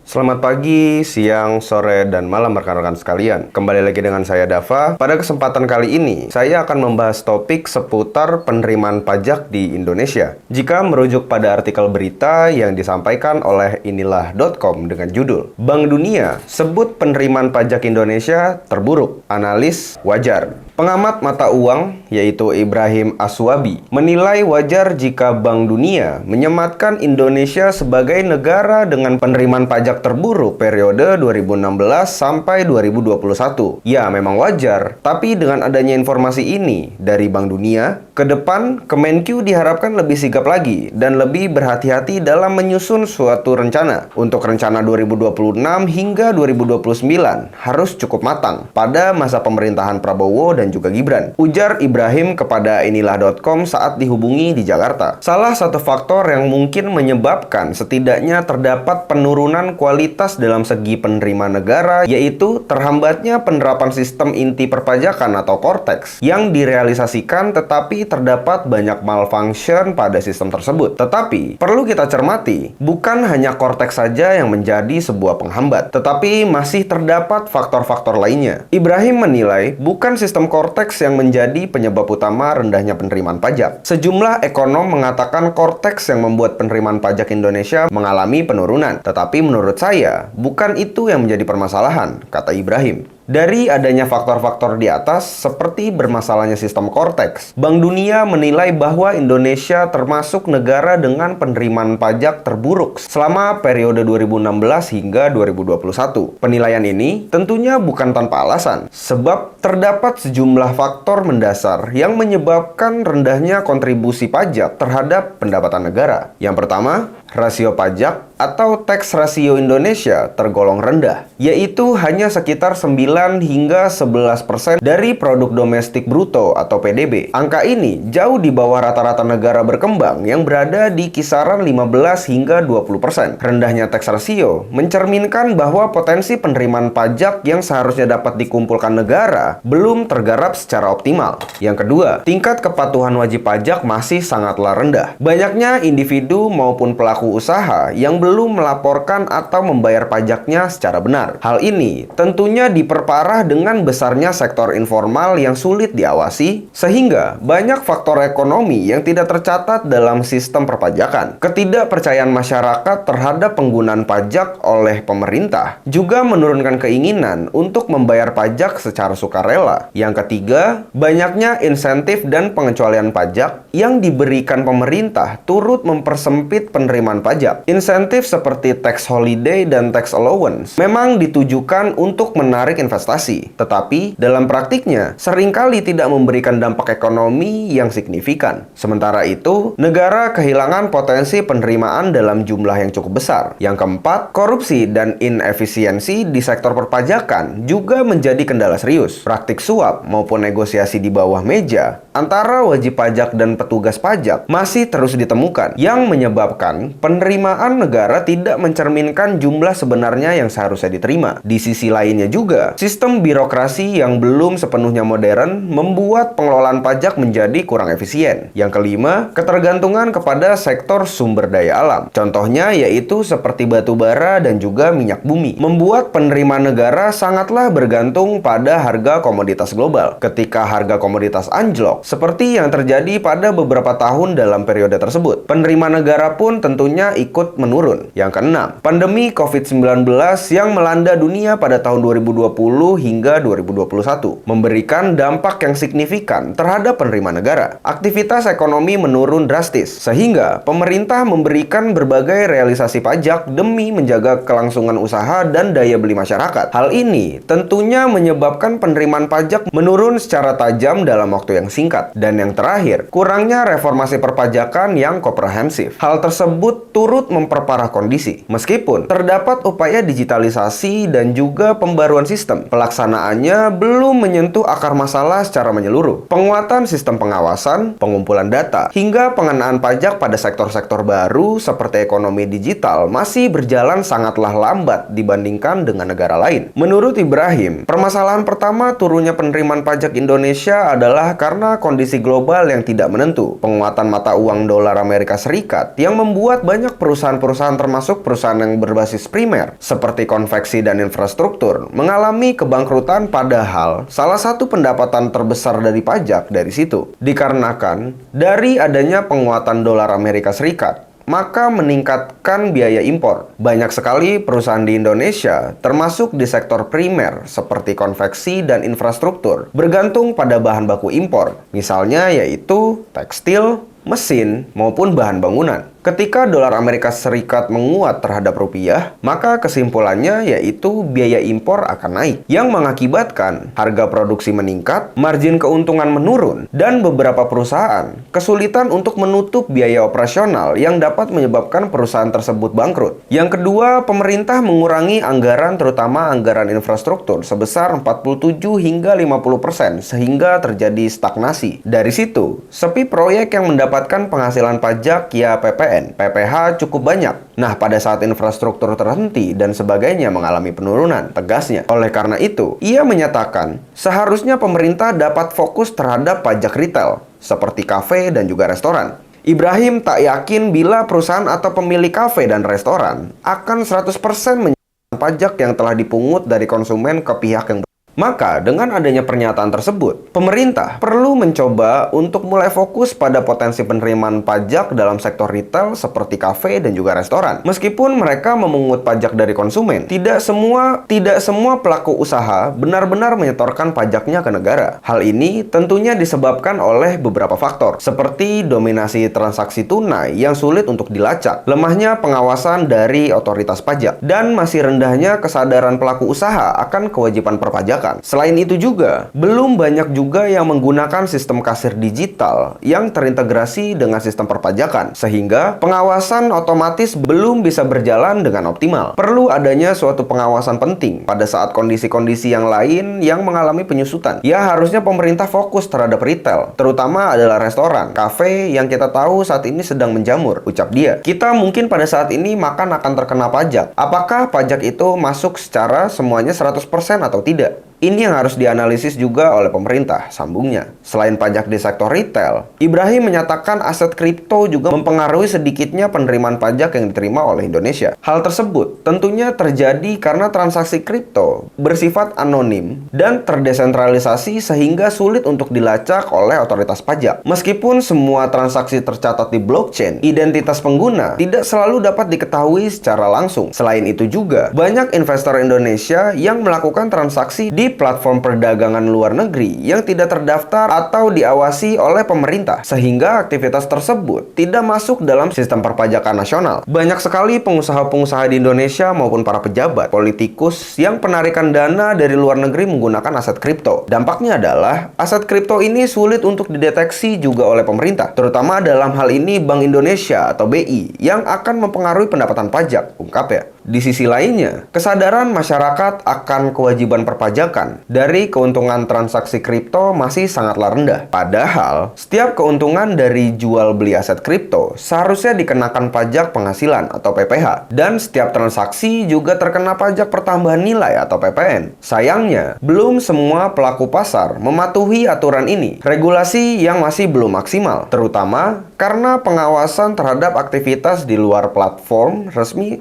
Selamat pagi, siang, sore, dan malam rekan-rekan sekalian. Kembali lagi dengan saya Dava. Pada kesempatan kali ini, saya akan membahas topik seputar penerimaan pajak di Indonesia. Jika merujuk pada artikel berita yang disampaikan oleh inilah.com dengan judul Bank Dunia sebut penerimaan pajak Indonesia terburuk, analis wajar. Pengamat mata uang, yaitu Ibrahim Aswabi, menilai wajar jika Bank Dunia menyematkan Indonesia sebagai negara dengan penerimaan pajak terburuk periode 2016 sampai 2021. Ya, memang wajar, tapi dengan adanya informasi ini dari Bank Dunia, ke depan Kemenq diharapkan lebih sigap lagi dan lebih berhati-hati dalam menyusun suatu rencana. Untuk rencana 2026 hingga 2029 harus cukup matang pada masa pemerintahan Prabowo dan juga Gibran. Ujar Ibrahim kepada inilah.com saat dihubungi di Jakarta. Salah satu faktor yang mungkin menyebabkan setidaknya terdapat penurunan kualitas dalam segi penerimaan negara yaitu terhambatnya penerapan sistem inti perpajakan atau Cortex yang direalisasikan tetapi terdapat banyak malfunction pada sistem tersebut. Tetapi perlu kita cermati, bukan hanya Cortex saja yang menjadi sebuah penghambat, tetapi masih terdapat faktor-faktor lainnya. Ibrahim menilai bukan sistem Cortex yang menjadi penyebab utama rendahnya penerimaan pajak. Sejumlah ekonom mengatakan Cortex yang membuat penerimaan pajak Indonesia mengalami penurunan. Tetapi menurut saya, bukan itu yang menjadi permasalahan, kata Ibrahim. Dari adanya faktor-faktor di atas, seperti bermasalahnya sistem Cortex, Bank Dunia menilai bahwa Indonesia termasuk negara dengan penerimaan pajak terburuk selama periode 2016 hingga 2021. Penilaian ini tentunya bukan tanpa alasan, sebab terdapat sejumlah faktor mendasar yang menyebabkan rendahnya kontribusi pajak terhadap pendapatan negara. Yang pertama, rasio pajak atau tax ratio Indonesia tergolong rendah, yaitu hanya sekitar 9 hingga 11% dari produk domestik bruto atau PDB. Angka ini jauh di bawah rata-rata negara berkembang yang berada di kisaran 15 hingga 20%. Rendahnya tax ratio mencerminkan bahwa potensi penerimaan pajak yang seharusnya dapat dikumpulkan negara belum tergarap secara optimal. Yang kedua, tingkat kepatuhan wajib pajak masih sangatlah rendah. Banyaknya individu maupun pelaku usaha yang belum melaporkan atau membayar pajaknya secara benar. Hal ini tentunya diperparah dengan besarnya sektor informal yang sulit diawasi, sehingga banyak faktor ekonomi yang tidak tercatat dalam sistem perpajakan. Ketidakpercayaan masyarakat terhadap penggunaan pajak oleh pemerintah juga menurunkan keinginan untuk membayar pajak secara sukarela. Yang ketiga, banyaknya insentif dan pengecualian pajak yang diberikan pemerintah turut mempersempit penerimaan pajak. Insentif seperti tax holiday dan tax allowance memang ditujukan untuk menarik investasi, tetapi dalam praktiknya seringkali tidak memberikan dampak ekonomi yang signifikan. Sementara itu, negara kehilangan potensi penerimaan dalam jumlah yang cukup besar. Yang keempat, korupsi dan inefisiensi di sektor perpajakan juga menjadi kendala serius. Praktik suap maupun negosiasi di bawah meja antara wajib pajak dan petugas pajak masih terus ditemukan, yang menyebabkan penerimaan negara tidak mencerminkan jumlah sebenarnya yang seharusnya diterima. Di sisi lainnya juga, sistem birokrasi yang belum sepenuhnya modern membuat pengelolaan pajak menjadi kurang efisien. Yang kelima, ketergantungan kepada sektor sumber daya alam. Contohnya yaitu seperti batu bara dan juga minyak bumi, membuat penerimaan negara sangatlah bergantung pada harga komoditas global. Ketika harga komoditas anjlok, seperti yang terjadi pada beberapa tahun dalam periode tersebut, penerimaan negara pun tentunya ikut menurun. Yang keenam, pandemi COVID-19 yang melanda dunia pada tahun 2020 hingga 2021 memberikan dampak yang signifikan terhadap penerimaan negara. Aktivitas ekonomi menurun drastis, sehingga pemerintah memberikan berbagai realisasi pajak demi menjaga kelangsungan usaha dan daya beli masyarakat. Hal ini tentunya menyebabkan penerimaan pajak menurun secara tajam dalam waktu yang singkat. Dan yang terakhir, kurangnya reformasi perpajakan yang komprehensif. Hal tersebut turut memperparah kondisi. Meskipun terdapat upaya digitalisasi dan juga pembaruan sistem, pelaksanaannya belum menyentuh akar masalah secara menyeluruh. Penguatan sistem pengawasan, pengumpulan data, hingga pengenaan pajak pada sektor-sektor baru seperti ekonomi digital masih berjalan sangatlah lambat dibandingkan dengan negara lain. Menurut Ibrahim, permasalahan pertama turunnya penerimaan pajak Indonesia adalah karena kondisi global yang tidak menentu. Penguatan mata uang dolar Amerika Serikat yang membuat banyak perusahaan-perusahaan termasuk perusahaan yang berbasis primer seperti konveksi dan infrastruktur mengalami kebangkrutan, padahal salah satu pendapatan terbesar dari pajak dari situ. Dikarenakan dari adanya penguatan dolar Amerika Serikat, maka meningkatkan biaya impor. Banyak sekali perusahaan di Indonesia, termasuk di sektor primer seperti konveksi dan infrastruktur, bergantung pada bahan baku impor. Misalnya yaitu tekstil, mesin, maupun bahan bangunan. Ketika dolar Amerika Serikat menguat terhadap rupiah, maka kesimpulannya yaitu biaya impor akan naik, yang mengakibatkan harga produksi meningkat, margin keuntungan menurun, dan beberapa perusahaan kesulitan untuk menutup biaya operasional yang dapat menyebabkan perusahaan tersebut bangkrut. Yang kedua, pemerintah mengurangi anggaran, terutama anggaran infrastruktur, sebesar 47 hingga 50% sehingga terjadi stagnasi. Dari situ, sepi proyek yang mendapatkan penghasilan pajak ya PPN, PPH cukup banyak. Nah, pada saat infrastruktur terhenti dan sebagainya mengalami penurunan, tegasnya. Oleh karena itu, ia menyatakan seharusnya pemerintah dapat fokus terhadap pajak retail, seperti kafe dan juga restoran. Ibrahim tak yakin bila perusahaan atau pemilik kafe dan restoran akan 100% menyalurkan pajak yang telah dipungut dari konsumen ke pihak yang maka, dengan adanya pernyataan tersebut, pemerintah perlu mencoba untuk mulai fokus pada potensi penerimaan pajak dalam sektor retail seperti kafe dan juga restoran. Meskipun mereka memungut pajak dari konsumen, tidak semua pelaku usaha benar-benar menyetorkan pajaknya ke negara. Hal ini tentunya disebabkan oleh beberapa faktor, seperti dominasi transaksi tunai yang sulit untuk dilacak, lemahnya pengawasan dari otoritas pajak, dan masih rendahnya kesadaran pelaku usaha akan kewajiban perpajakan. Selain itu juga, belum banyak juga yang menggunakan sistem kasir digital yang terintegrasi dengan sistem perpajakan, sehingga pengawasan otomatis belum bisa berjalan dengan optimal. Perlu adanya suatu pengawasan penting pada saat kondisi-kondisi yang lain yang mengalami penyusutan. Ya, harusnya pemerintah fokus terhadap retail, terutama adalah restoran, kafe yang kita tahu saat ini sedang menjamur, ucap dia. Kita mungkin pada saat ini makan akan terkena pajak. Apakah pajak itu masuk secara semuanya 100% atau tidak? Ini yang harus dianalisis juga oleh pemerintah, sambungnya. Selain pajak di sektor retail, Ibrahim menyatakan aset kripto juga mempengaruhi sedikitnya penerimaan pajak yang diterima oleh Indonesia. Hal tersebut tentunya terjadi karena transaksi kripto bersifat anonim dan terdesentralisasi sehingga sulit untuk dilacak oleh otoritas pajak. Meskipun semua transaksi tercatat di blockchain, identitas pengguna tidak selalu dapat diketahui secara langsung. Selain itu juga, banyak investor Indonesia yang melakukan transaksi di platform perdagangan luar negeri yang tidak terdaftar atau diawasi oleh pemerintah, sehingga aktivitas tersebut tidak masuk dalam sistem perpajakan nasional. Banyak sekali pengusaha-pengusaha di Indonesia maupun para pejabat, politikus yang penarikan dana dari luar negeri menggunakan aset kripto. Dampaknya adalah aset kripto ini sulit untuk dideteksi juga oleh pemerintah, terutama dalam hal ini Bank Indonesia atau BI yang akan mempengaruhi pendapatan pajak, ungkapnya. Di sisi lainnya, kesadaran masyarakat akan kewajiban perpajakan dari keuntungan transaksi kripto masih sangatlah rendah. Padahal, setiap keuntungan dari jual beli aset kripto seharusnya dikenakan pajak penghasilan atau PPH, dan setiap transaksi juga terkena pajak pertambahan nilai atau PPN. Sayangnya, belum semua pelaku pasar mematuhi aturan ini. Regulasi yang masih belum maksimal, terutama karena pengawasan terhadap aktivitas di luar platform resmi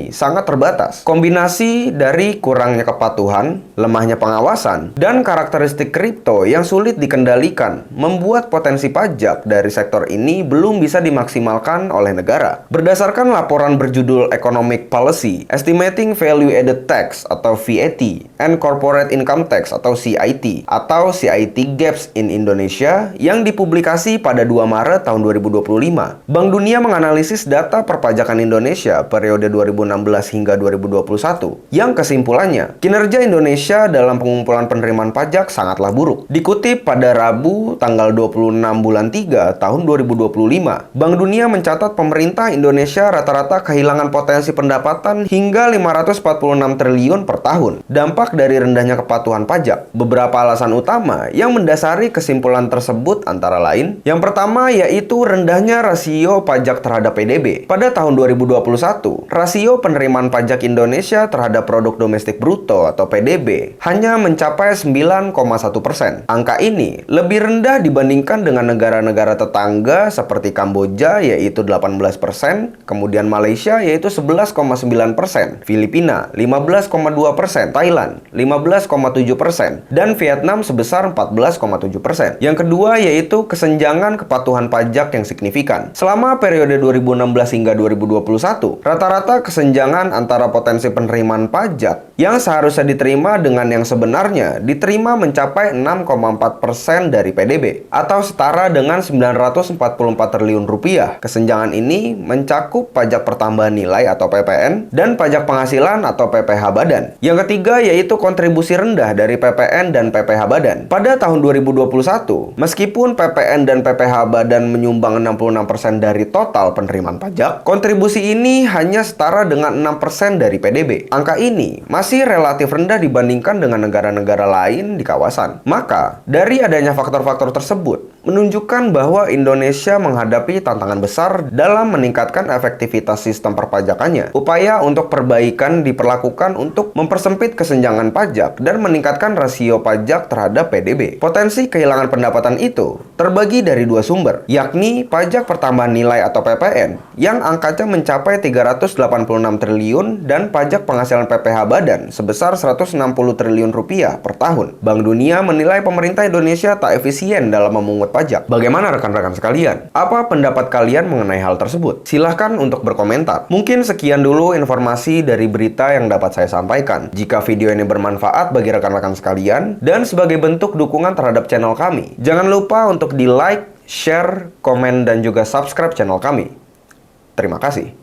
sangat terbatas. Kombinasi dari kurangnya kepatuhan, lemahnya pengawasan, dan karakteristik kripto yang sulit dikendalikan membuat potensi pajak dari sektor ini belum bisa dimaksimalkan oleh negara. Berdasarkan laporan berjudul Economic Policy, Estimating Value Added Tax atau VAT, and Corporate Income Tax atau CIT Gaps in Indonesia yang dipublikasi pada 2 Maret tahun 2025. Bank Dunia menganalisis data perpajakan Indonesia periode 2016 hingga 2021, yang kesimpulannya, kinerja Indonesia dalam pengumpulan penerimaan pajak sangatlah buruk. Dikutip pada Rabu, tanggal 26 bulan 3 tahun 2025, Bank Dunia mencatat pemerintah Indonesia rata-rata kehilangan potensi pendapatan hingga 546 triliun per tahun. Dampak dari rendahnya kepatuhan pajak. Beberapa alasan utama yang mendasari kesimpulan tersebut antara lain, yang pertama yaitu rendahnya rasio pajak terhadap PDB. Pada tahun 2021, rasio penerimaan pajak Indonesia terhadap produk domestik bruto atau PDB hanya mencapai 9,1%. Angka ini lebih rendah dibandingkan dengan negara-negara tetangga seperti Kamboja yaitu 18%, kemudian Malaysia yaitu 11,9%, Filipina 15,2%, Thailand 15,7%, dan Vietnam sebesar 14,7%. Yang kedua yaitu kesenjangan kepatuhan pajak yang signifikan. Selama periode 2016 hingga 2021, rata-rata kesenjangan antara potensi penerimaan pajak yang seharusnya diterima dengan yang sebenarnya diterima mencapai 6,4% dari PDB atau setara dengan 944 triliun rupiah. Kesenjangan ini mencakup pajak pertambahan nilai atau PPN dan pajak penghasilan atau PPh badan. Yang ketiga yaitu kontribusi rendah dari PPN dan PPh badan. Pada tahun 2021, meskipun PPN dan PPh badan menyumbang 66% dari total penerimaan pajak, kontribusi ini hanya setara dengan 6% dari PDB. Angka ini masih relatif rendah dibandingkan dengan negara-negara lain di kawasan. Maka, dari adanya faktor-faktor tersebut, menunjukkan bahwa Indonesia menghadapi tantangan besar dalam meningkatkan efektivitas sistem perpajakannya. Upaya untuk perbaikan diperlakukan untuk mempersempit kesenjangan pajak dan meningkatkan rasio pajak terhadap PDB. Potensi kehilangan pendapatan itu terbagi dari dua sumber, yakni pajak pertambahan nilai atau PPN yang angkanya mencapai 386 triliun dan pajak penghasilan PPh badan sebesar 160 triliun rupiah per tahun. Bank Dunia menilai pemerintah Indonesia tak efisien dalam memungut pajak. Bagaimana rekan-rekan sekalian? Apa pendapat kalian mengenai hal tersebut? Silahkan untuk berkomentar. Mungkin sekian dulu informasi dari berita yang dapat saya sampaikan. Jika video ini bermanfaat bagi rekan-rekan sekalian dan sebagai bentuk dukungan terhadap channel kami, jangan lupa untuk di like, share, komen, dan juga subscribe channel kami. Terima kasih.